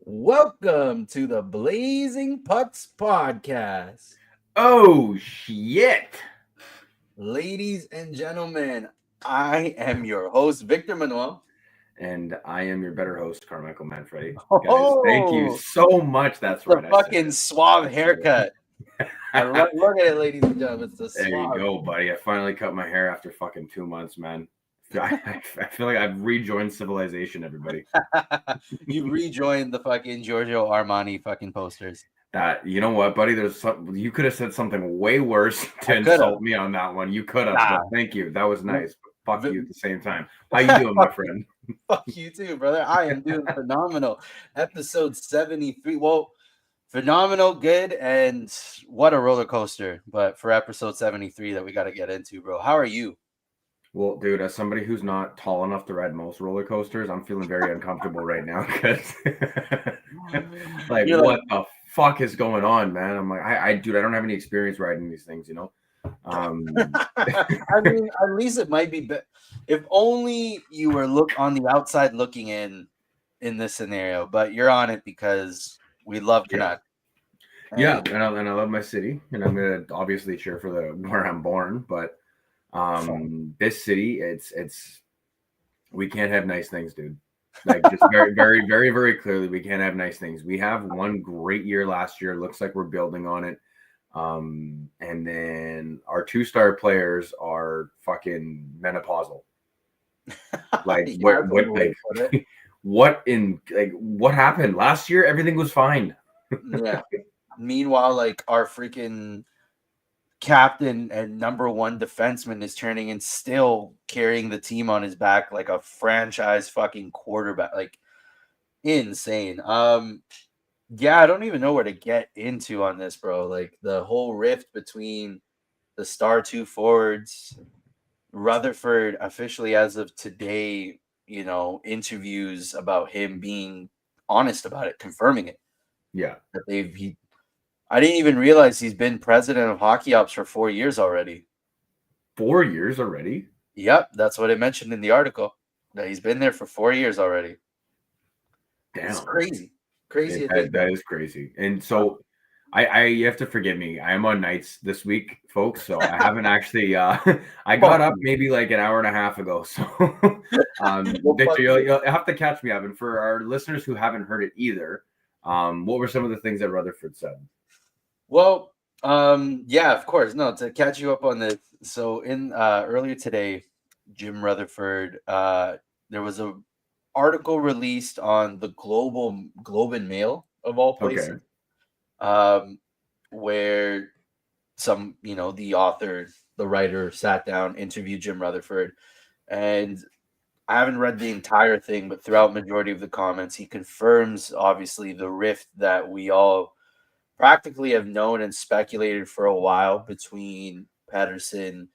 Welcome to the Blazing Pucks podcast. Oh shit! Ladies and gentlemen, I am your host, Victor Manuel. And I am your better host, Carmichael Manfredi. Guys, thank you Oh, so much. That's the right, I said fucking it. suave I said haircut. it. Look at it, ladies and gentlemen. It's the There you suave. go, buddy. I finally cut my hair after fucking 2 months, man. I feel like I've rejoined civilization, everybody. You rejoined the fucking Giorgio Armani fucking posters. That you know what, buddy? You could have said something way worse to I could have. insult me on that one. You could have, Nah. but thank you. That was nice. But fuck Vi- you at the same time. How you doing, my friend? Fuck you too, brother. I am doing phenomenal. Episode 73. Well, phenomenal, good, and what a roller coaster. But for episode 73 that we got to get into, bro. How are you? Well, dude, as somebody who's not tall enough to ride most roller coasters, I'm feeling very uncomfortable right now because, like, You're like, what the fuck is going on, man? I'm like, dude, I don't have any experience riding these things, you know. Um, I mean, at least it might be if only you were on the outside looking in this scenario, but you're on it because we love yeah, Canucks. yeah, And and I love my city, and I'm gonna obviously cheer for the where I'm born, but this city, it's we can't have nice things, dude. Like just very, very, very, very clearly, we can't have nice things. We have one great year last year. Looks like we're building on it. And then our two-star players are fucking menopausal. Like yeah, what, that's what, one way like to put it. what happened last year? Everything was fine. Yeah. Meanwhile, like our freaking captain and number one defenseman is turning and still carrying the team on his back like a franchise fucking quarterback. Like insane. Yeah, I don't even know where to get into on this, bro. Like the whole rift between the star two forwards, Rutherford officially as of today, interviews about him being honest about it, confirming it. Yeah, That I didn't even realize he's been president of hockey ops for 4 years already. 4 years already. Yep, that's what it mentioned in the article. That he's been there for 4 years already. It's Damn, crazy. Crazy to think that of. is crazy. And so I you have to forgive me. I am on nights this week, folks. So I haven't actually I got Fuck up you. maybe like an hour and a half ago. So Well, fuck Victor, you. you'll have to catch me up. And for our listeners who haven't heard it either, what were some of the things that Rutherford said? Well, yeah, of course. No, to catch you up on this. So in earlier today, Jim Rutherford, there was a article released on the Globe and Mail of all Okay. places, where the author, the writer sat down, interviewed Jim Rutherford, and I haven't read the entire thing, but throughout majority of the comments, he confirms obviously the rift that we all practically have known and speculated for a while between Patterson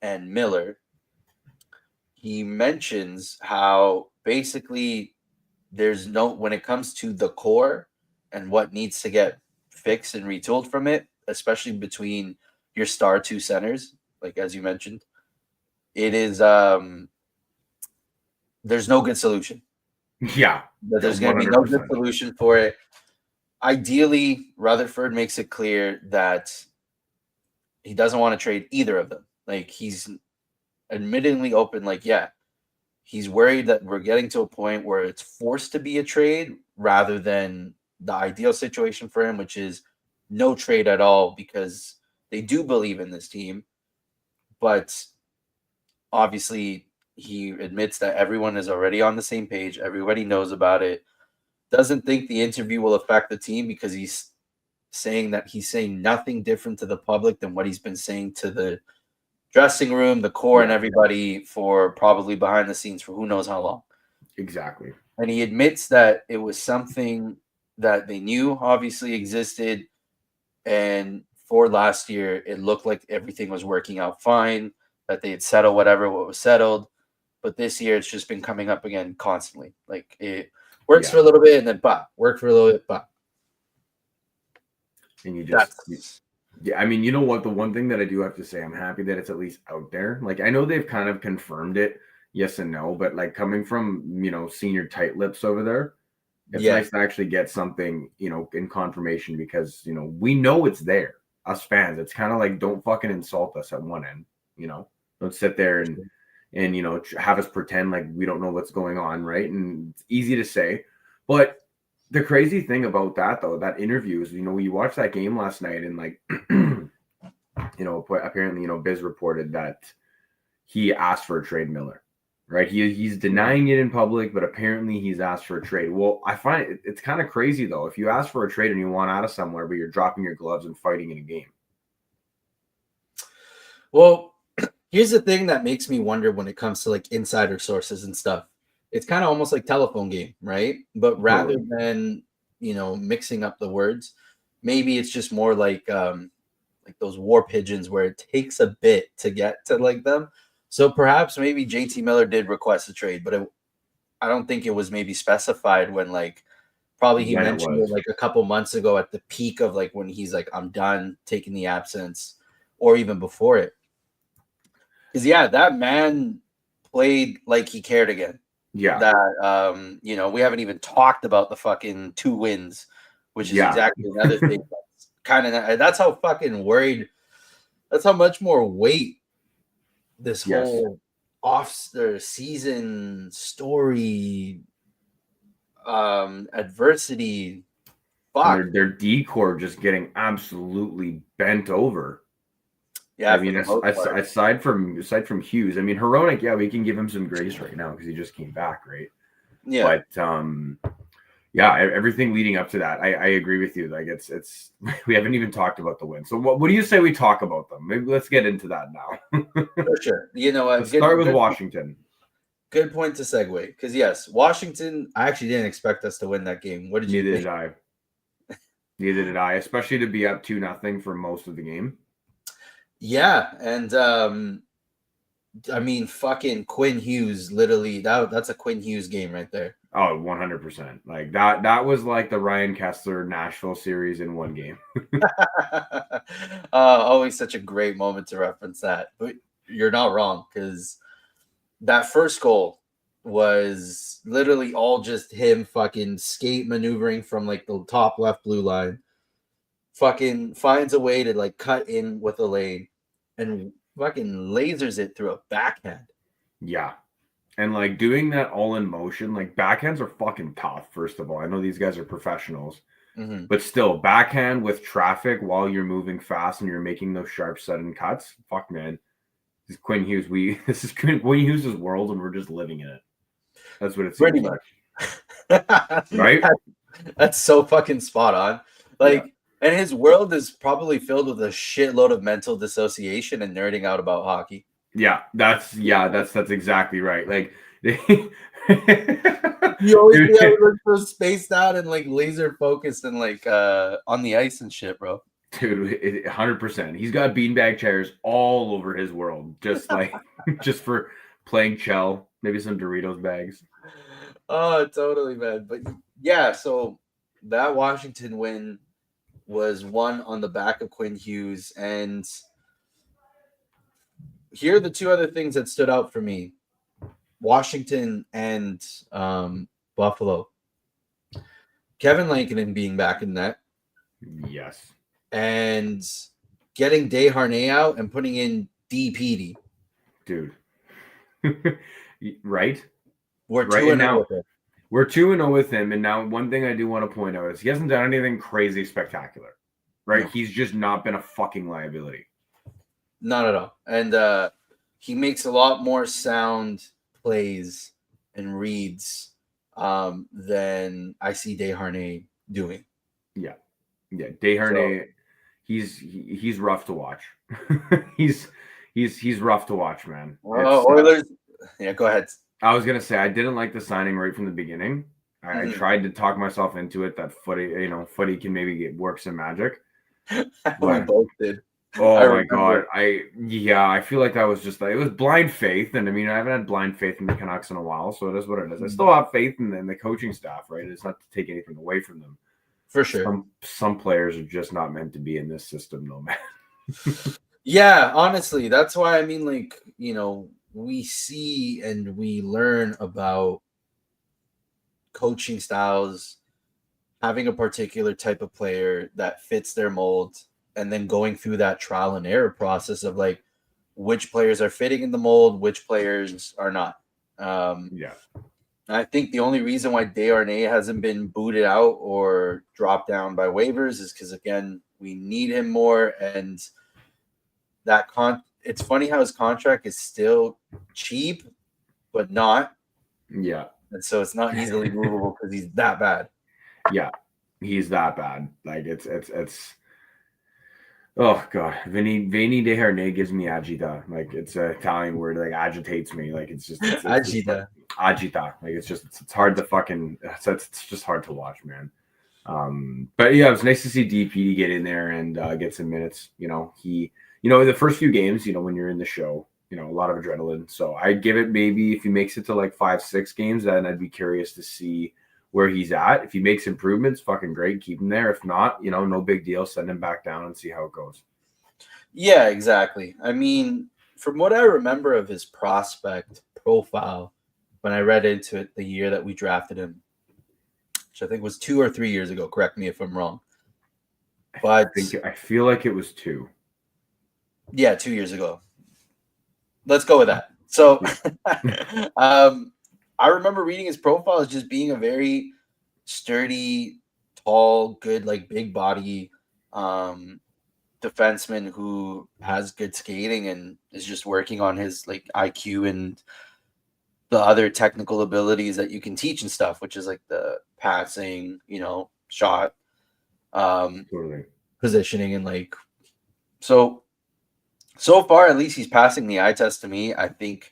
and Miller. He mentions how basically when it comes to the core and what needs to get fixed and retooled from it, especially between your star two centers, like as you mentioned, it is there's no good solution. Yeah, That there's going to be no good 100%. solution for it. Ideally, Rutherford makes it clear that he doesn't want to trade either of them. Like he's admittingly open, like, yeah, he's worried that we're getting to a point where it's forced to be a trade rather than the ideal situation for him, which is no trade at all because they do believe in this team. But obviously, he admits that everyone is already on the same page. Everybody knows about it. Doesn't think the interview will affect the team because he's saying nothing different to the public than what he's been saying to the dressing room, the core, and Yeah, everybody for probably behind the scenes for who knows how long. exactly. And he admits that it was something that they knew obviously existed. And for last year, it looked like everything was working out fine, that they had settled what was settled. But this year, it's just been coming up again constantly. Like it works Yeah. for a little bit and then pop, work for a little bit, pop. And That's yeah, I mean, you know what? The one thing that I do have to say, I'm happy that it's at least out there. Like, I know they've kind of confirmed it, yes and no, but like coming from, senior tight lips over there, It's nice to actually get something, in confirmation because, we know it's there. Us fans, it's kind of like, don't fucking insult us at one end, don't sit there and have us pretend like we don't know what's going on, right? And it's easy to say, but the crazy thing about that, though, that interview is, you watched that game last night and like, apparently, Biz reported that he asked for a trade Miller, right? He's denying it in public, but apparently he's asked for a trade. Well, I find it's kind of crazy, though. If you ask for a trade and you want out of somewhere, but you're dropping your gloves and fighting in a game. Well, here's the thing that makes me wonder when it comes to like insider sources and stuff. It's kind of almost like telephone game, right? But rather than, mixing up the words, maybe it's just more like those war pigeons where it takes a bit to get to like them. So perhaps maybe JT Miller did request a trade, but I don't think it was maybe specified when like probably he mentioned it like a couple months ago at the peak of like when he's like, I'm done taking the absence, or even before it. Because that man played like he cared again. Yeah. That we haven't even talked about the fucking 2 wins, which is exactly another thing. That's how fucking worried. That's how much more weight this whole season story, adversity. Fuck. Their decor just getting absolutely bent over. Yeah, I mean, aside from Hughes, I mean, Hronek, we can give him some grace right now because he just came back, right? Yeah. But everything leading up to that, I agree with you. Like it's we haven't even talked about the win. So what do you say we talk about them? Maybe let's get into that now. For sure. Let's start with Washington. Good point to segue because yes, Washington. I actually didn't expect us to win that game. What did you think? Neither did I, especially to be up 2-0 for most of the game. Yeah, and I mean, fucking Quinn Hughes, literally, that's a Quinn Hughes game right there. Oh, 100%. Like that was like the Ryan Kessler Nashville series in one game. Always such a great moment to reference that. But you're not wrong, because that first goal was literally all just him fucking skate maneuvering from like the top left blue line. Fucking finds a way to like cut in with a lane and fucking lasers it through a backhand. Yeah. And like doing that all in motion, like backhands are fucking tough. First of all, I know these guys are professionals, but still backhand with traffic while you're moving fast and you're making those sharp sudden cuts. Fuck, man. This is Quinn Hughes. This is Quinn Hughes' world and we're just living in it. That's what it seems pretty like. Right? That's so fucking spot on. Like, and his world is probably filled with a shitload of mental dissociation and nerding out about hockey. Yeah, that's exactly right. Like you always be able to look so spaced out and like laser focused and like on the ice and shit, bro. Dude, 100%. He's got beanbag chairs all over his world, just like just for playing Chell, maybe some Doritos bags. Oh, totally, man. But yeah, so that Washington win was won on the back of Quinn Hughes, and here are the 2 other things that stood out for me: Washington and Buffalo. Kevin Lankinen being back in net. Yes. And getting Desharnais out and putting in DPD. Dude. Right? We're 2-0 with it. We're 2-0 with him. And now one thing I do want to point out is he hasn't done anything crazy spectacular. Right? No. He's just not been a fucking liability. Not at all. And he makes a lot more sound plays and reads than I see Desharnais doing. Yeah. Yeah. Desharnais, he's rough to watch. he's rough to watch, man. Oilers. Yeah, go ahead. I was gonna say I didn't like the signing right from the beginning. I tried to talk myself into it that Footy can maybe work some magic. We both did. Oh my god! I feel like that was just it was blind faith, and I mean I haven't had blind faith in the Canucks in a while, so it is what it is. I still have faith in the coaching staff, right? It's not to take anything away from them. For sure. Some players are just not meant to be in this system, though, man. Yeah, honestly, that's why I mean, like, we see and we learn about coaching styles having a particular type of player that fits their mold, and then going through that trial and error process of like which players are fitting in the mold, which players are not. Yeah. I think the only reason why Desharnais hasn't been booted out or dropped down by waivers is because, again, we need him more. And it's funny how his contract is still cheap, but not. Yeah. And so it's not easily movable because he's that bad. Yeah. He's that bad. Like it's oh god. Vini Desharnais gives me agita. Like it's an Italian word, like agitates me. Like it's just it's just like Ajita. agita. Like it's hard to fucking it's just hard to watch, man. But yeah, it was nice to see DP get in there and get some minutes. The first few games, when you're in the show, a lot of adrenaline. So I'd give it maybe if he makes it to like 5-6 games, then I'd be curious to see where he's at. If he makes improvements, fucking great, keep him there. If not, no big deal, send him back down and see how it goes. Yeah, exactly. I mean, from what I remember of his prospect profile, when I read into it the year that we drafted him, which I think was 2 or 3 years ago. Correct me if I'm wrong. But I feel like it was 2. Yeah, 2 years ago. Let's go with that. So I remember reading his profile as just being a very sturdy, tall, good, like big body defenseman who has good skating and is just working on his like IQ and the other technical abilities that you can teach and stuff, which is like the passing, shot, Totally. positioning, and like so far at least he's passing the eye test to me. I think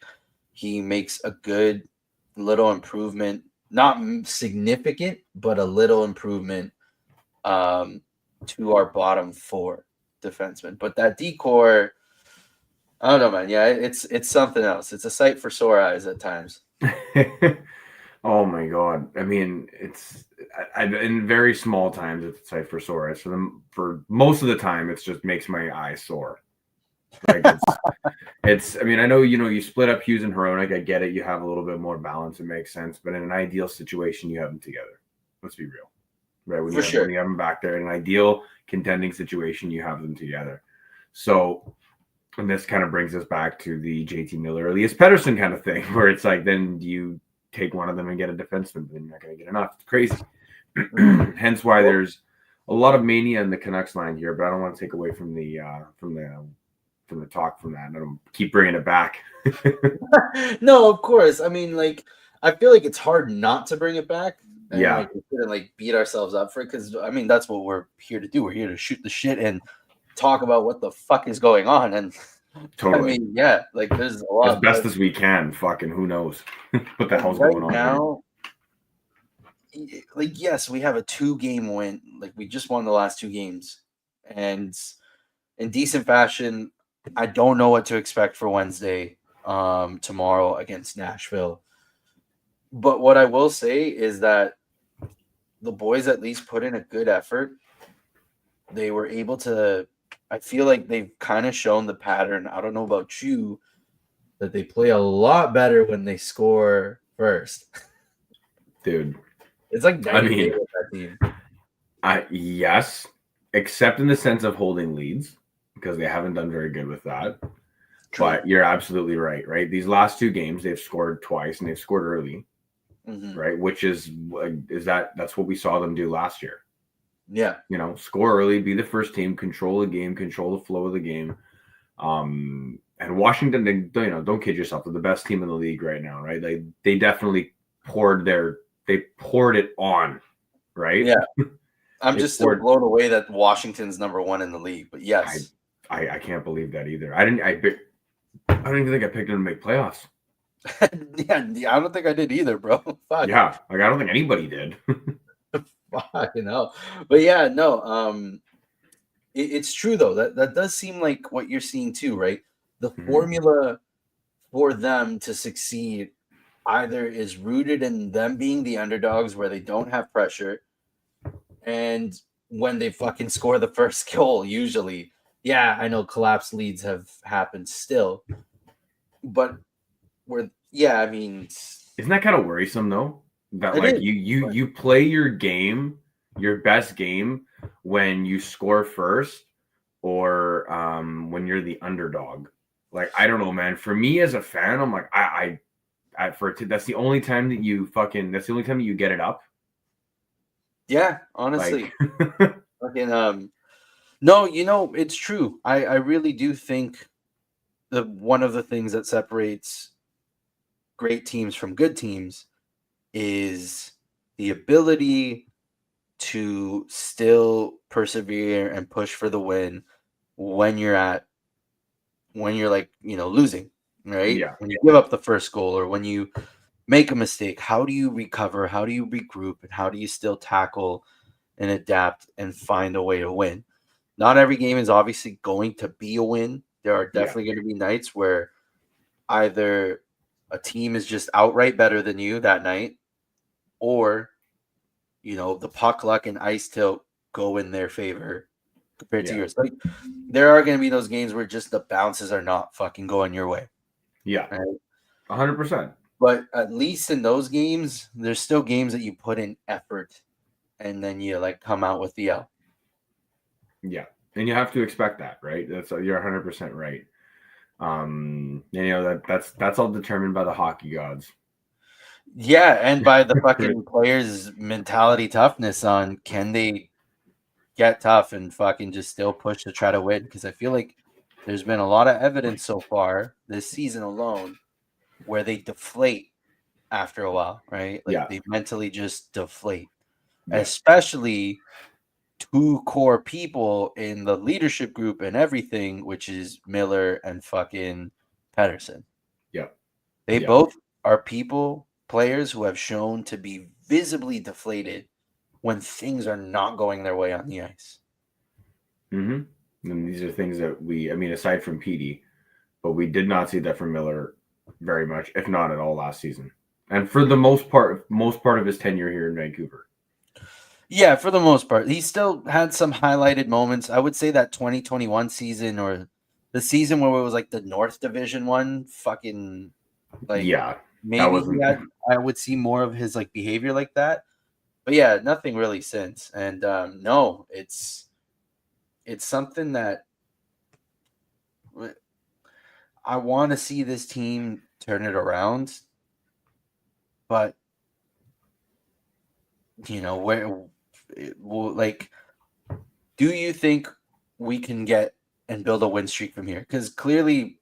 he makes a good little improvement, not significant, but a little improvement to our bottom 4 defensemen. But that decor, I don't know, man. Yeah, it's something else. It's a sight for sore eyes at times. Oh my god! I mean, it's in very small times it's a sight for sore eyes. For most of the time, it just makes my eyes sore. Like it's. I mean, I know you split up Hughes and Hronek. I get it. You have a little bit more balance. It makes sense. But in an ideal situation, you have them together. Let's be real, right? When you have them back there in an ideal contending situation, you have them together. So. And this kind of brings us back to the JT Miller, Elias Pettersson kind of thing, where it's like, then you take one of them and get a defenseman, but then you're not going to get enough. It's crazy. Hence why there's a lot of mania in the Canucks line here, but I don't want to take away from the talk from that. I don't keep bringing it back. No, of course. I mean, like, I feel like it's hard not to bring it back. And, yeah. Like, we couldn't like beat ourselves up for it because I mean that's what we're here to do. We're here to shoot the shit and talk about what the fuck is going on. And totally. I mean, yeah, like there's a lot as best as we can. Fucking who knows what the hell's right going on now. Like, yes, we have a 2-game win. Like, we just won the last 2 games, and in decent fashion. I don't know what to expect for Wednesday, tomorrow against Nashville. But what I will say is that the boys at least put in a good effort. They were able to. I feel like they've kind of shown the pattern. I don't know about you, that they play a lot better when they score first. Dude. It's like night and day with that team. Yes, except in the sense of holding leads, because they haven't done very good with that. True. But you're absolutely right, right? These last 2 games, they've scored twice and they've scored early, right? Which that's what we saw them do last year. Yeah. Score early, be the first team, control the game, control the flow of the game. And Washington, don't kid yourself, they're the best team in the league right now, right? They definitely poured it on, right? Yeah. I'm just still blown away that Washington's number 1 in the league, but yes. I can't believe that either. I don't even think I picked them to make playoffs. Yeah, I don't think I did either, bro. Fuck. Yeah, like I don't think anybody did. Fuck, but yeah, no. It's true though. That does seem like what you're seeing too, right? The formula for them to succeed either is rooted in them being the underdogs where they don't have pressure, and when they fucking score the first goal, usually, yeah, I know collapse leads have happened still, but I mean, isn't that kind of worrisome though? That like you play your game, your best game when you score first or when you're the underdog. Like, I don't know, man. For me as a fan, I'm like, that's the only time that that's the only time that you get it up. Yeah, honestly. Like, Fucking no, it's true. I really do think one of the things that separates great teams from good teams is the ability to still persevere and push for the win when you're like, losing, right? yeah, When you give up the first goal or when you make a mistake, how do you recover? How do you regroup? And how do you still tackle and adapt and find a way to win? Not every game is obviously going to be a win. There are yeah, definitely going to be nights where either a team is just outright better than you that night, or the puck luck and ice tilt go in their favor compared to yeah, yours. Like, there are going to be those games where just the bounces are not fucking going your way, yeah, right? 100%. But at least in those games, there's still games that you put in effort and then you like come out with the L. Yeah, and you have to expect that, right? You're 100% right. That's all determined by the hockey gods. Yeah, and by the fucking players' mentality toughness on can they get tough and fucking just still push to try to win. Because I feel like there's been a lot of evidence so far this season alone where they deflate after a while, right? Like Yeah, they mentally just deflate, yeah, especially two core people in the leadership group and everything, which is Miller and fucking Pedersen. yeah, They yeah. both are players who have shown to be visibly deflated when things are not going their way on the ice. Mm-hmm. And these are things that aside from Petey, but we did not see that from Miller very much, if not at all, last season. And for the most part of his tenure here in Vancouver. Yeah, for the most part. He still had some highlighted moments. I would say that 2021 season, or the season where it was like the North Division one, fucking like Yeah, that maybe wasn't. I would see more of his like behavior like that. But yeah, nothing really since. And no, it's something that I want to see this team turn it around. But where it will, like, do you think we can get and build a win streak from here? Because clearly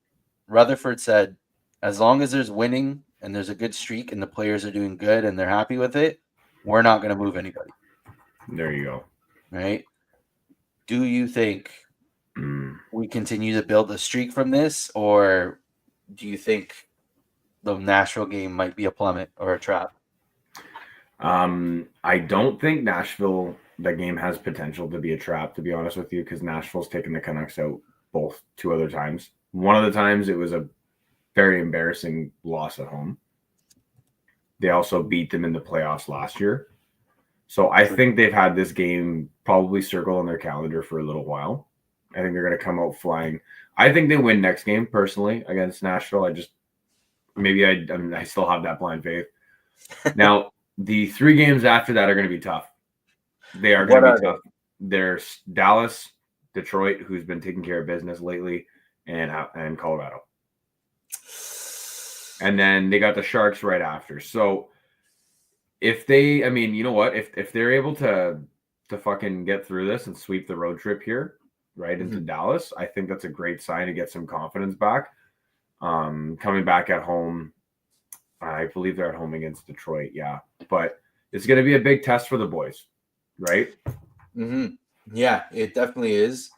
Rutherford said, as long as there's winning and there's a good streak and the players are doing good and they're happy with it, we're not going to move anybody. There you go. Right? Do you think we continue to build a streak from this, or do you think the Nashville game might be a plummet or a trap? I don't think Nashville, that game has potential to be a trap, to be honest with you, because Nashville's taken the Canucks out two other times. One of the times it was a very embarrassing loss at home. They also beat them in the playoffs last year. So I think they've had this game probably circle on their calendar for a little while. I think they're going to come out flying. I think they win next game personally against Nashville. I still have that blind faith. Now, the 3 games after that are going to be tough. They are going to be tough. There's Dallas, Detroit, who's been taking care of business lately, and Colorado. And then they got the Sharks right after. So if they, you know what? If they're able to fucking get through this and sweep the road trip here right into Dallas, I think that's a great sign to get some confidence back. Coming back at home, I believe they're at home against Detroit. Yeah, but it's going to be a big test for the boys, right? Yeah, it definitely is.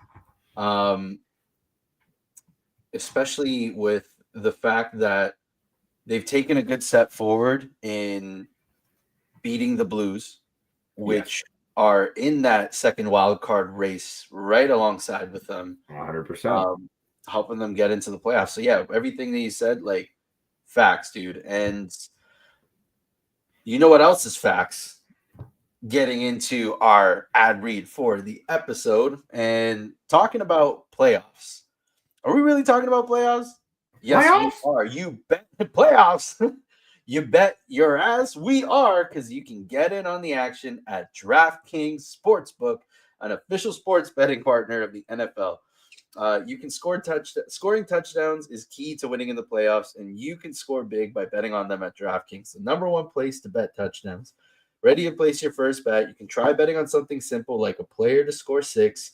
Especially with the fact that they've taken a good step forward in beating the Blues, which are in that second wild card race right alongside with them. 100%. Helping them get into the playoffs. So yeah, everything that you said, like, facts, dude. And you know what else is facts? Getting into our ad read for the episode and talking about playoffs. Are we really talking about playoffs? Yes, Playoffs? we are. You bet. Playoffs. You bet your ass we are, because you can get in on the action at DraftKings Sportsbook, an official sports betting partner of the NFL. You can scoring touchdowns is key to winning in the playoffs, and you can score big by betting on them at DraftKings, the number one place to bet touchdowns. Ready to place your first bet? You can try betting on something simple like a player to score 6.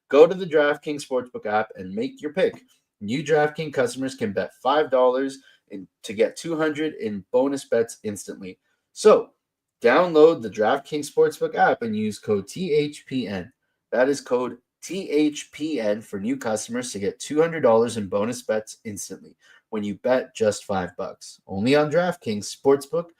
Go to the DraftKings Sportsbook app and make your pick. New DraftKings customers can bet $5 to get 200 in bonus bets instantly. So, download the DraftKings Sportsbook app and use code THPN. That is code THPN for new customers to get $200 in bonus bets instantly when you bet just $5. Only on DraftKings Sportsbook.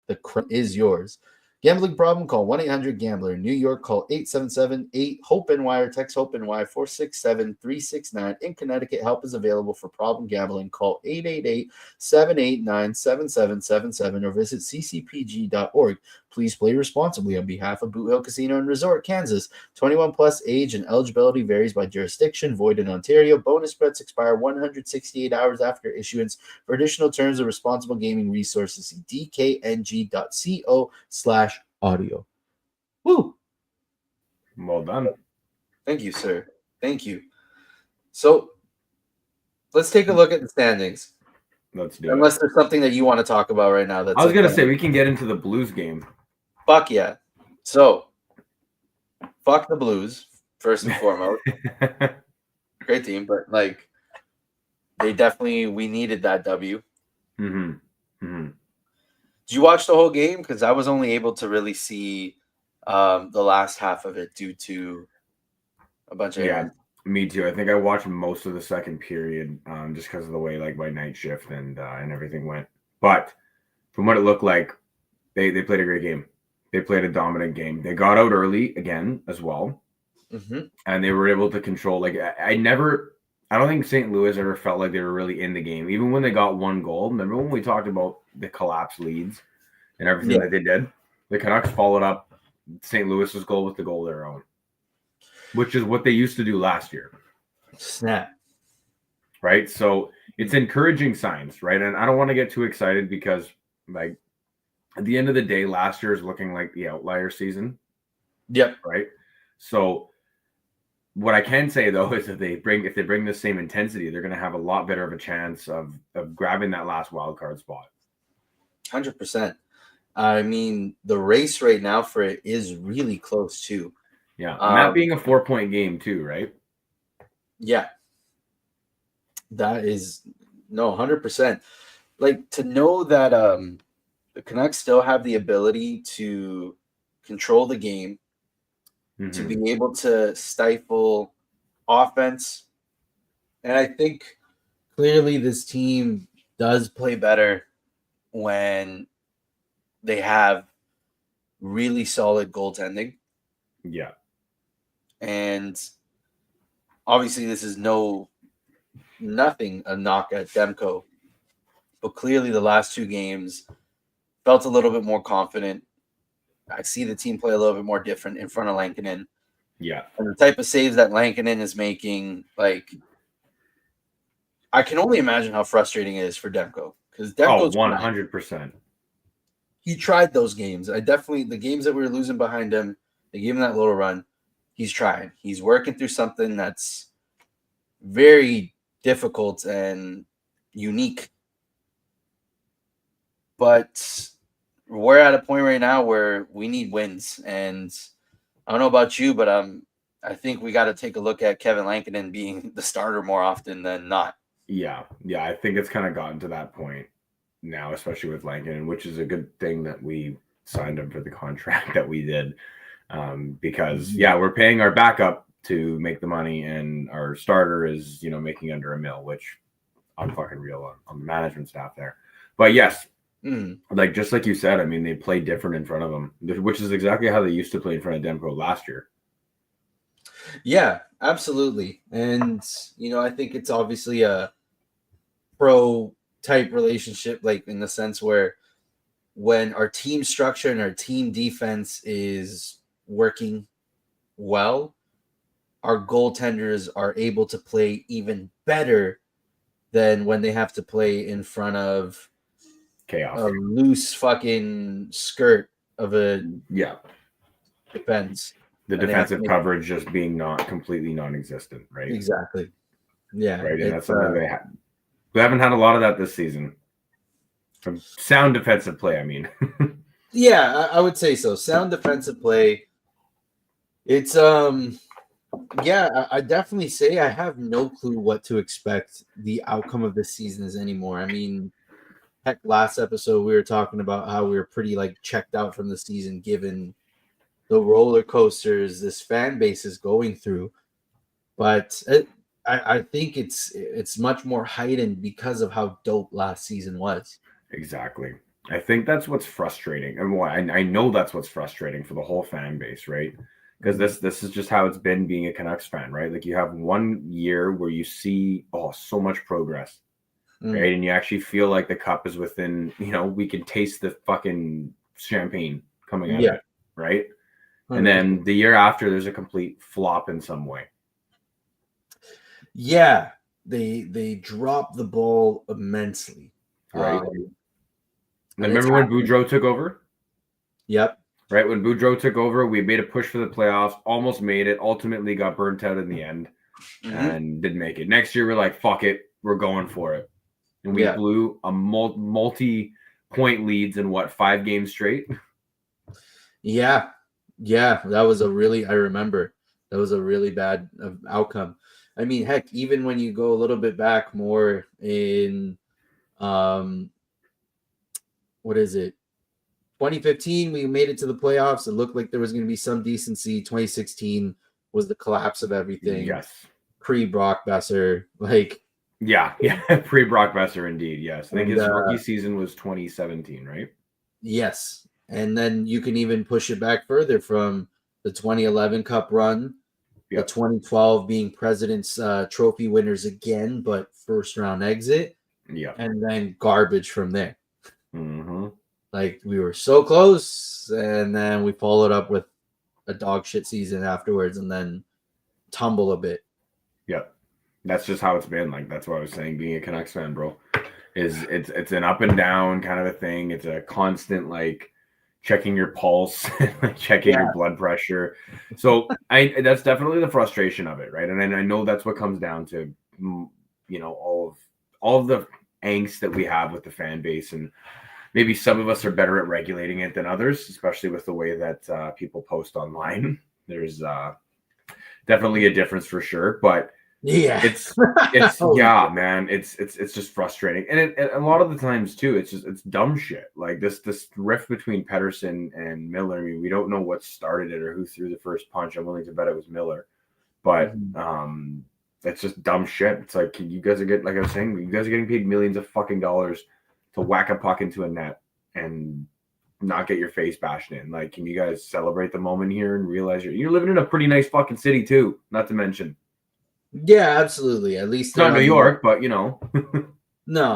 The crown is yours. Gambling problem? Call 1-800-GAMBLER. In New York, call 877-8-HOPE-NY or text HOPE-NY 467-369. In Connecticut, help is available for problem gambling. Call 888-789-7777 or visit ccpg.org. Please play responsibly on behalf of Boot Hill Casino and Resort, Kansas. 21 plus age and eligibility varies by jurisdiction. Void in Ontario. Bonus bets expire 168 hours after issuance. For additional terms of responsible gaming resources, see dkng.co/audio. Woo! Well done. Thank you, sir. Thank you. So let's take a look at the standings. Let's do Unless it. there's something that you want to talk about right now. That's I was going to say, we can get into the Blues game. Fuck yeah. So, fuck the Blues, first and foremost. Great team, but like, we needed that W. Mm-hmm. Mm-hmm. Did you watch the whole game? Because I was only able to really see the last half of it due to a bunch of errands. Me too. I think I watched most of the second period just because of the way like my night shift and everything went. But from what it looked like, they played a great game. They played a dominant game. They got out early again as well, and they were able to control. Like I don't think St. Louis ever felt like they were really in the game, even when they got one goal. Remember when we talked about the collapse leads and everything that they did? The Canucks followed up St. Louis's goal with the goal of their own, which is what they used to do last year. Snap. Right? So it's encouraging signs, right? And I don't want to get too excited because, like, at the end of the day, last year is looking like the outlier season. Yep. Right? So what I can say, though, is if they bring the same intensity, they're going to have a lot better of a chance of grabbing that last wild card spot. 100%. I mean, the race right now for it is really close, too. Yeah. And that being a 4-point game, too, right? Yeah. That is, 100%. Like, to know that the Canucks still have the ability to control the game, to be able to stifle offense. And I think clearly this team does play better when they have really solid goaltending. Yeah. And obviously this is nothing a knock at Demko. But clearly the last two games felt a little bit more confident. I see the team play a little bit more different in front of Lankinen. Yeah. And the type of saves that Lankinen is making, like, I can only imagine how frustrating it is for Demko. Because Demko's 100%. He tried those games. The games that we were losing behind him, they gave him that little run. He's trying. He's working through something that's very difficult and unique. But we're at a point right now where we need wins. And I don't know about you, but I think we got to take a look at Kevin Lankinen being the starter more often than not. Yeah. Yeah. I think it's kind of gotten to that point now, especially with Lankinen, which is a good thing that we signed him for the contract that we did. Because we're paying our backup to make the money, and our starter is, making under $1 million, which I'm fucking real on the management staff there. But yes, like just like you said, I mean, they play different in front of them, which is exactly how they used to play in front of Demko last year. Yeah, absolutely. And, I think it's obviously a pro type relationship, like in the sense where when our team structure and our team defense is working well, our goaltenders are able to play even better than when they have to play in front of chaos. a loose fucking skirt of a defense. The defensive coverage just being not completely non-existent, right? Exactly. Yeah. Right, and that's something we haven't had a lot of that this season. From sound defensive play, I mean. Yeah, I would say so. Sound defensive play. It's I definitely say I have no clue what to expect the outcome of this season is anymore. I mean, heck, last episode we were talking about how we were pretty like checked out from the season given the roller coasters this fan base is going through. But I think it's much more heightened because of how dope last season was. Exactly. I think that's what's frustrating. And I know that's what's frustrating for the whole fan base, right? Because this is just how it's been being a Canucks fan, right? Like you have 1 year where you see so much progress, right? And you actually feel like the cup is within, we can taste the fucking champagne coming out of it, right? 100%. And then the year after, there's a complete flop in some way. Yeah, they dropped the ball immensely. Right. And remember when Boudreau took over? Yep. Right, when Boudreau took over, we made a push for the playoffs, almost made it, ultimately got burnt out in the end, and didn't make it. Next year, we're like, fuck it, we're going for it. And we blew a multi-point leads in, 5 games straight? Yeah, that was I remember, that was a really bad outcome. I mean, heck, even when you go a little bit back more in, what is it? 2015, we made it to the playoffs. It looked like there was going to be some decency. 2016 was the collapse of everything. Yes. Pre-Brock Besser. Yeah. Pre-Brock Besser, indeed. Yes. I think his rookie season was 2017, right? Yes. And then you can even push it back further from the 2011 Cup run, the 2012 being President's Trophy winners again, but first-round exit. Yeah. And then garbage from there. Mm-hmm. Like we were so close, and then we followed up with a dog shit season afterwards, and then tumble a bit. Yep, that's just how it's been. Like that's what I was saying. Being a Canucks fan, bro, it's an up and down kind of a thing. It's a constant checking your pulse, checking your blood pressure. So that's definitely the frustration of it, right? And I know that's what comes down to, all of the angst that we have with the fan base and. Maybe some of us are better at regulating it than others, especially with the way that people post online. There's definitely a difference for sure, but it's man, it's just frustrating, and a lot of the times too, it's dumb shit like this rift between Pettersson and Miller. I mean, we don't know what started it or who threw the first punch. I'm willing to bet it was Miller, but it's just dumb shit. It's like you guys are like I was saying, you guys are getting paid millions of fucking dollars to whack a puck into a net and not get your face bashed in. Like, can you guys celebrate the moment here and realize you're living in a pretty nice fucking city too? Not to mention. Yeah, absolutely. At least it's not New York, but No,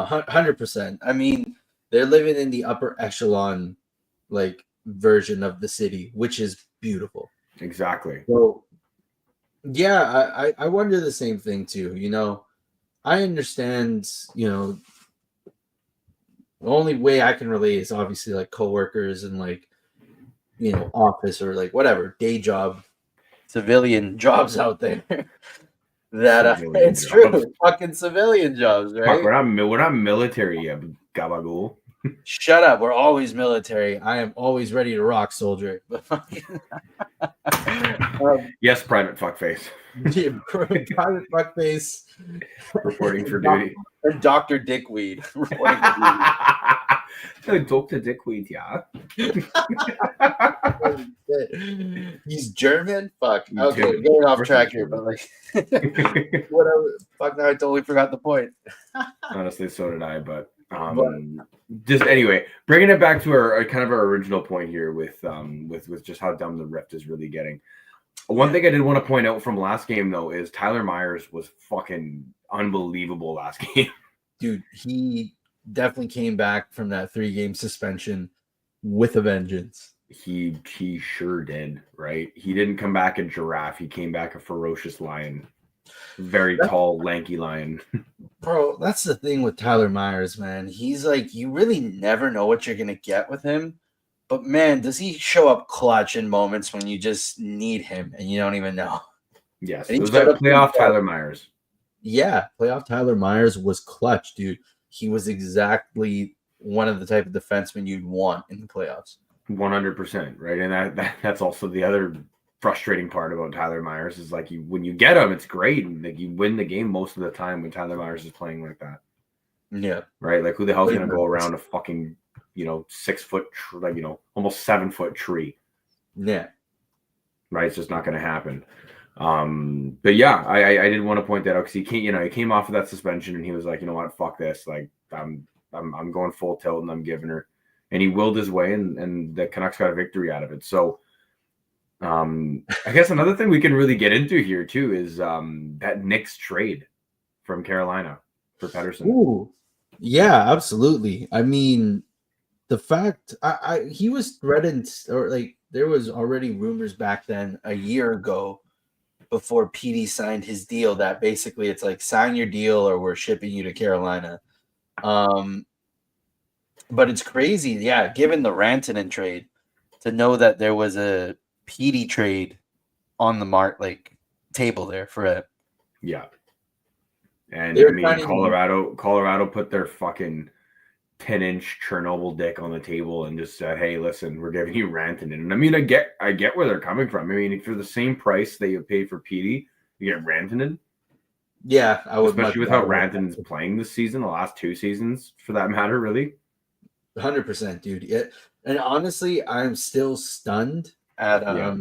100%. I mean, they're living in the upper echelon, version of the city, which is beautiful. Exactly. So, yeah, I wonder the same thing too. I understand, the only way I can relate is obviously coworkers and office or whatever day job, civilian jobs out there. It's true, fucking civilian jobs, right? Fuck, we're not military, gabagool. Shut up. We're always military. I am always ready to rock, soldier. Yes, private fuckface. Private fuckface. Reporting for duty. And Dr. Dickweed. Reporting for duty. Dr. Dickweed, yeah. He's German? Fuck. Okay, we're getting off track here, but whatever. Fuck, now I totally forgot the point. Honestly, so did I, but just anyway, bringing it back to our kind of our original point here with just how dumb the rift is really getting. One thing I did want to point out from last game though is Tyler Myers was fucking unbelievable last game. Dude, he definitely came back from that 3-game suspension with a vengeance. He sure did, right? He didn't come back a giraffe. He came back a ferocious lion. Very tall, lanky lion. Bro, that's the thing with Tyler Myers, man. He's like, you really never know what you're gonna get with him. But man, does he show up clutch in moments when you just need him and you don't even know? Yes, And it he was showed that up pretty playoff clutch. Tyler Myers. Yeah, playoff Tyler Myers was clutch, dude. He was exactly one of the type of defensemen you'd want in the playoffs. 100%, right? And that's also the other frustrating part about Tyler Myers is like when you get him, it's great, and like you win the game most of the time when Tyler Myers is playing like that, Yeah. right? Like who the hell's But gonna go around a fucking 6 foot like almost 7 foot tree, yeah. right? It's just not gonna happen. But yeah, I did want to point that out because he came off of that suspension and he was like, you know what, fuck this, like I'm going full tilt and I'm giving her, and he willed his way and the Canucks got a victory out of it. So I guess another thing we can really get into here too is that Knicks trade from Carolina for Pettersson. Ooh. Yeah, absolutely. I mean, the fact he was threatened, or like there was already rumors back then a year ago before PD signed his deal that basically it's like sign your deal or we're shipping you to Carolina. But it's crazy, yeah, given the Rantanen trade, to know that there was a PD trade on the table there for it. Yeah. And They I were mean, trying to, Colorado put their fucking 10-inch Chernobyl dick on the table and just said, "Hey, listen, we're giving you Rantanen." And I mean, I get where they're coming from. I mean, for the same price that you paid for PD, you get Rantanen. yeah, I would much Especially with how rather Rantanen's playing this season, the last 2 seasons, for that matter, really. 100%, dude. Yeah. And honestly, I'm still stunned at Yeah,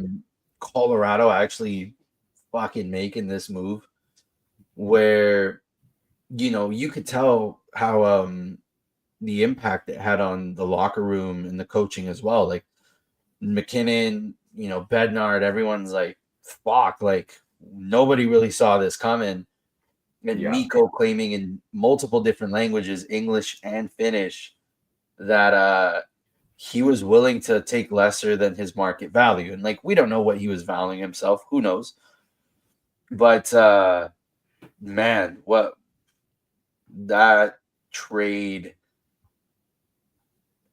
Colorado actually fucking making this move where you could tell how the impact it had on the locker room and the coaching as well. Like McKinnon, Bednard, everyone's like, fuck, like nobody really saw this coming. And yeah. Miko claiming in multiple different languages, English and Finnish, that he was willing to take lesser than his market value. And like we don't know what he was valuing himself. Who knows? But man, what that trade,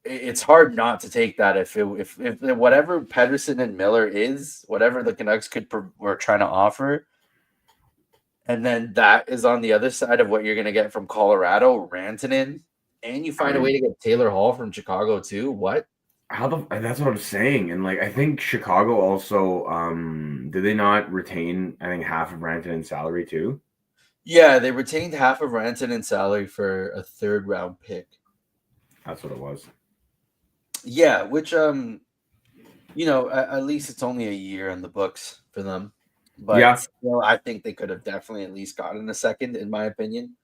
it's hard not to take that if whatever Pedersen and Miller is, whatever the Canucks were trying to offer, and then that is on the other side of what you're going to get from Colorado, Rantanen, and you find a way I to get Taylor Hall from Chicago too. What? that's what I'm saying. And like I think Chicago also did they not retain I think half of Rantanen's salary too? Yeah, they retained half of Rantanen's salary for a third round pick. That's what it was. Yeah, which at least it's only a year in the books for them. But Yeah, still, I think they could have definitely at least gotten a second, in my opinion.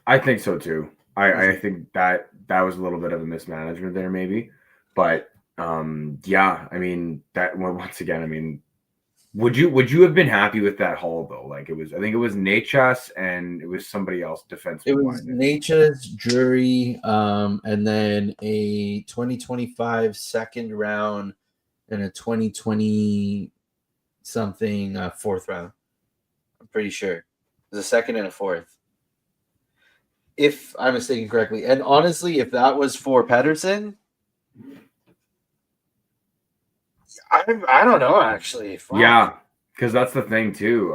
I think so too. I Mhm. think that was a little bit of a mismanagement there, maybe. But yeah, I mean that well, once again, I mean, would you have been happy with that haul though? Like I think it was Nachas and it was somebody else It defenseman was wise. Nature's Jury, and then a 2025 second round and a 2020 something fourth round. I'm pretty sure. It was a second and a fourth, if I'm mistaken correctly. And honestly, if that was for Pedersen, I don't know actually. Fuck. Yeah, because that's the thing too.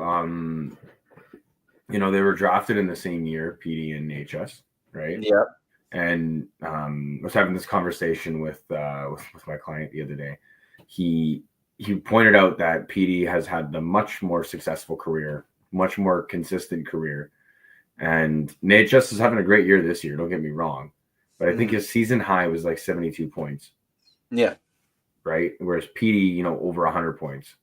They were drafted in the same year, PD and HS, right? Yeah. And I was having this conversation with my client the other day. He pointed out that PD has had the much more successful career, much more consistent career, and HS is having a great year this year. Don't get me wrong, but I think Mhm. his season high was like 72 points, Yeah, right? Whereas PD, over 100 points.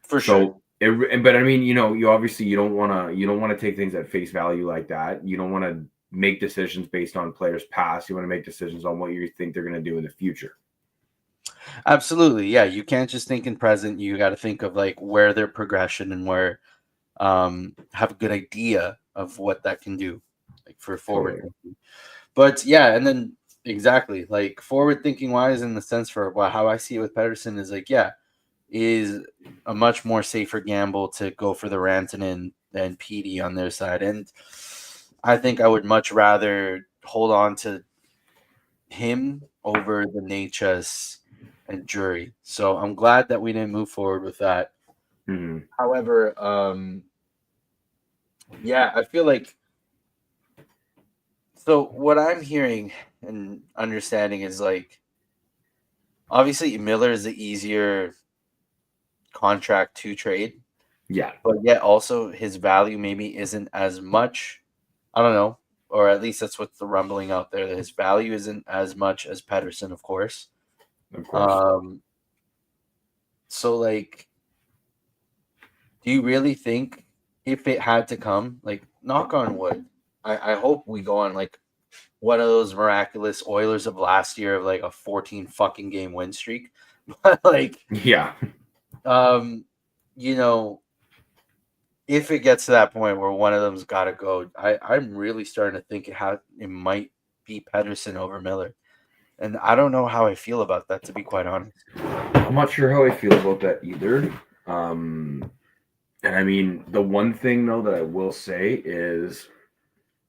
for sure. So but I mean, you obviously you don't want to take things at face value like that. You don't want to make decisions based on players' past. You want to make decisions on what you think they're going to do in the future. Absolutely. Yeah, you can't just think in present. You got to think of like where their progression and where have a good idea of what that can do, like for forward Totally. thinking. But yeah, and then exactly like forward thinking wise, in the sense for how I see it with Pedersen is like, yeah, is a much more safer gamble to go for the Rantanen and PD on their side. And I think I would much rather hold on to him over the Natchez and Jury. So I'm glad that we didn't move forward with that. Mhm. However, yeah, I feel like so what I'm hearing and understanding is like obviously Miller is the easier contract to trade, Yeah. but yet also his value maybe isn't as much. I don't know, or at least that's what's the rumbling out there that his value isn't as much as Pedersen, of course. Of course. So like, do you really think if it had to come, like, knock on wood, I hope we go on like one of those miraculous Oilers of last year of like a 14 fucking game win streak, but like, Yeah. um, you know, if it gets to that point where one of them's got to go, I'm really starting to think it might be Pedersen over Miller, and I don't know how I feel about that, to be quite honest. I'm not sure how I feel about that either. And I mean, the one thing though that I will say is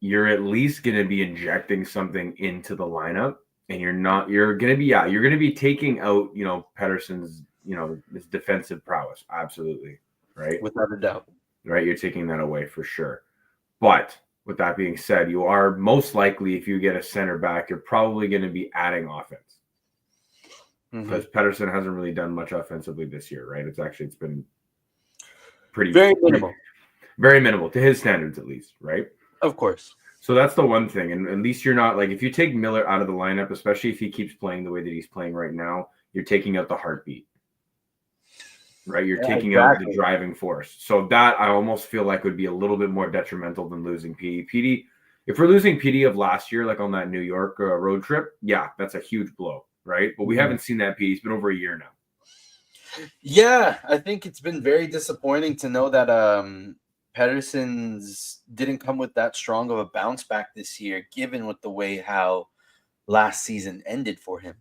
you're at least going to be injecting something into the lineup, and you're going to be taking out, Pedersen's, his defensive prowess. Absolutely. Right. Without a doubt. Right. You're taking that away for sure. But with that being said, you are most likely, if you get a center back, you're probably going to be adding offense. Because Pedersen hasn't really done much offensively this year, right? It's been very minimal. Very minimal to his standards, at least, right? Of course. So that's the one thing. And at least you're not like, if you take Miller out of the lineup, especially if he keeps playing the way that he's playing right now, you're taking out the heartbeat, right? You're taking out the driving force. So that I almost feel like would be a little bit more detrimental than losing PD. PD, if we're losing PD of last year, like on that New York road trip, yeah, that's a huge blow, right? But we haven't seen that PD. It's been over a year now. Yeah, I think it's been very disappointing to know that Pedersen's didn't come with that strong of a bounce back this year, given with the way how last season ended for him.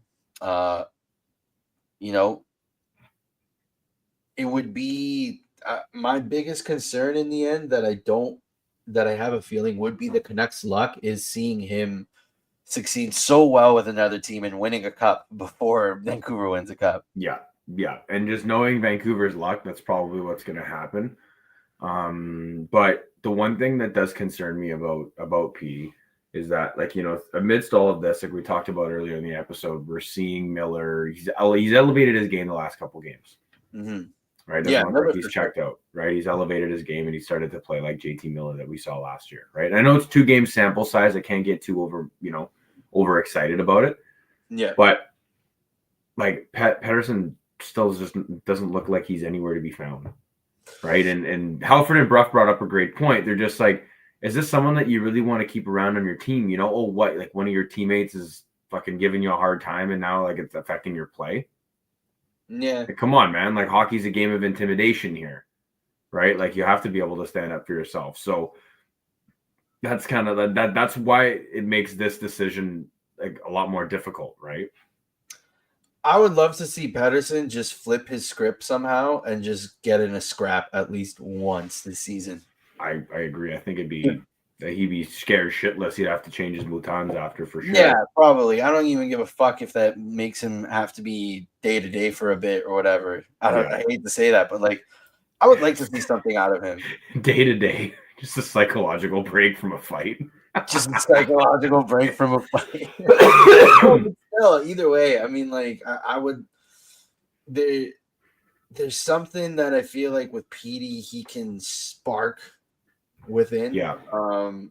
It would be my biggest concern in the end that I have a feeling would be the Canucks' luck is seeing him succeed so well with another team and winning a cup before Vancouver wins a cup. Yeah. Yeah. And just knowing Vancouver's luck, that's probably what's going to happen. But the one thing that does concern me about P is that, like, amidst all of this, like we talked about earlier in the episode, we're seeing Miller. He's elevated his game the last couple games. Mm-hmm. Right? Doesn't look like he's checked out. Right? He's elevated his game and he started to play like JT Miller that we saw last year. Right? And I know it's 2 game sample size. I can't get too overexcited about it. Yeah. But like Pedersen still just doesn't look like he's anywhere to be found. Right. And Halford and Bruff brought up a great point. They're just like, is this someone that you really want to keep around on your team? What? Like one of your teammates is fucking giving you a hard time and now like it's affecting your play. Yeah. Like, come on, man. Like hockey's a game of intimidation here. Right. Like you have to be able to stand up for yourself. So that's kind of that's why it makes this decision like a lot more difficult. Right. I would love to see Pedersen just flip his script somehow and just get in a scrap at least once this season. I agree. I think he'd be scared shitless. He'd have to change his boutons after for sure. Yeah, probably. I don't even give a fuck if that makes him have to be day to day for a bit or whatever. I hate to say that, but like, I would like to see something out of him. Day to day, just a psychological break from a fight. Just a psychological break from a fight. Still, either way, I mean, like, I would. There's something that I feel like with Petey he can spark within. Yeah. And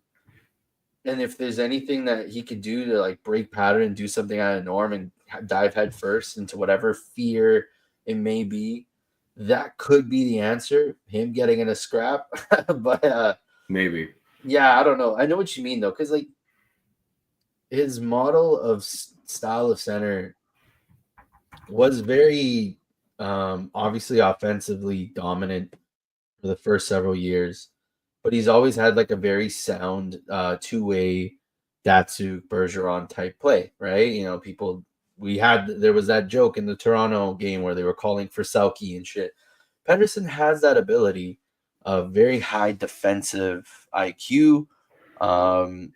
if there's anything that he could do to like break pattern and do something out of norm and dive head first into whatever fear it may be, that could be the answer. Him getting in a scrap, but maybe. Yeah, I don't know. I know what you mean though, because like his model of style of center was very obviously offensively dominant for the first several years, but he's always had like a very sound two-way Datsuk Bergeron type play, right? There was that joke in the Toronto game where they were calling for Selke and shit. Pedersen has that ability. a very high defensive IQ, and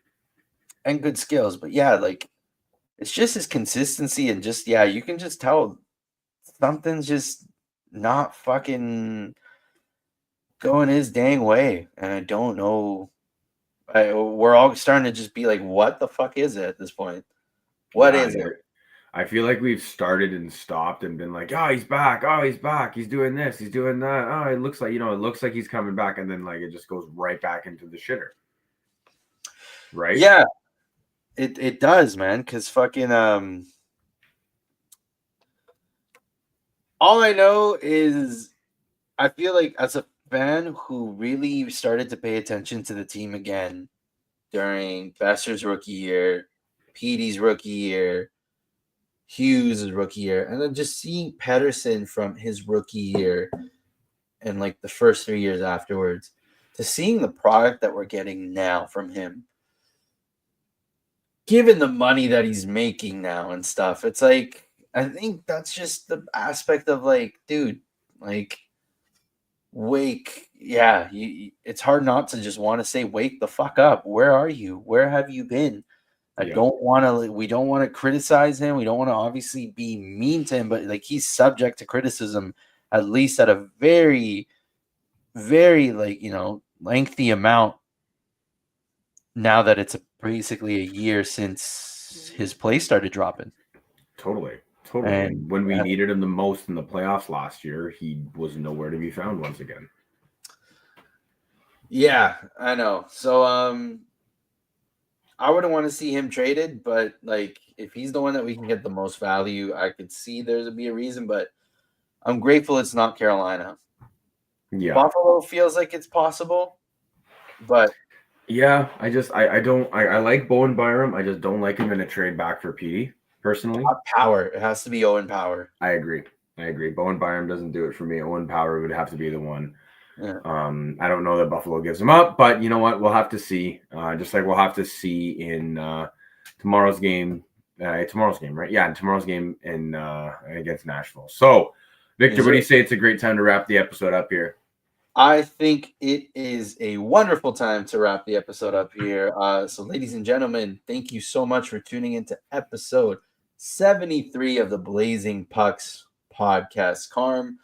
good skills. But yeah, like it's just his consistency and just yeah, you can just tell something's just not fucking going his dang way. And I don't know. We're all starting to just be like, what the fuck is it at this point? What Yeah, is it? I feel like we've started and stopped and been like, oh, he's back. Oh, he's back. He's doing this. He's doing that. Oh, it looks like, it looks like he's coming back. And then like it just goes right back into the shitter. Right? Yeah, it does, man. Cause fucking all I know is I feel like as a fan who really started to pay attention to the team again during Besser's rookie year, Petey's rookie year, Hughes' rookie year, and then just seeing Pedersen from his rookie year and like the first 3 years afterwards, to seeing the product that we're getting now from him, given the money that he's making now and stuff, it's like I think that's just the aspect of like, dude, like wake, yeah, it's hard not to just want to say, wake the fuck up. Where are you? Where have you been? I Yeah. don't want to. We don't want to criticize him. We don't want to obviously be mean to him, but like he's subject to criticism, at least at a very, very like lengthy amount. Now that it's basically a year since his play started dropping, Totally. and And when we needed him the most in the playoffs last year, he was nowhere to be found once again. yeah, I know. So I wouldn't want to see him traded, but like if he's the one that we can get the most value, I could see there's be a reason, but I'm grateful it's not Carolina. Yeah. Buffalo feels like it's possible, but Yeah, I don't I like Bowen Byram. I just don't like him in a trade back for Petey, personally. Power. It has to be Owen Power. I agree. Bowen Byram doesn't do it for me. Owen Power would have to be the one. Yeah. I don't know that Buffalo gives him up, but you know what? We'll have to see. Just like we'll have to see in tomorrow's game. Tomorrow's game, right? Yeah, tomorrow's game in against Nashville. So, Victor, what do you say? It's a great time to wrap the episode up here. I think it is a wonderful time to wrap the episode up here. So, ladies and gentlemen, thank you so much for tuning into episode 73 of the Blazing Pucks podcast. Carm,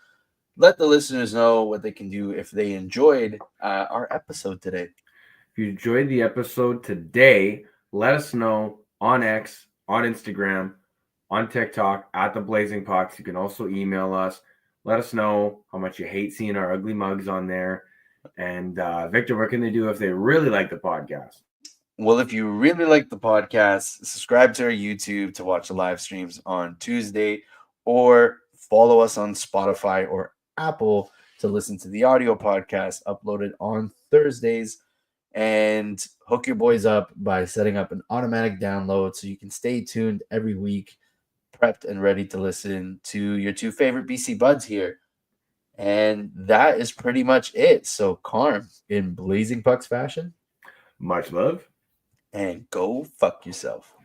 let the listeners know what they can do if they enjoyed our episode today. If you enjoyed the episode today, let us know on X, on Instagram, on TikTok at the Blazing Pucks. You can also email us. Let us know how much you hate seeing our ugly mugs on there. And Victor, what can they do if they really like the podcast? Well, if you really like the podcast, subscribe to our YouTube to watch the live streams on Tuesday, or follow us on Spotify or Apple to listen to the audio podcast uploaded on Thursdays. And hook your boys up by setting up an automatic download so you can stay tuned every week, prepped and ready to listen to your two favorite BC Buds here. And that is pretty much it. So, Carm, in Blazing Pucks fashion, much love. And go fuck yourself.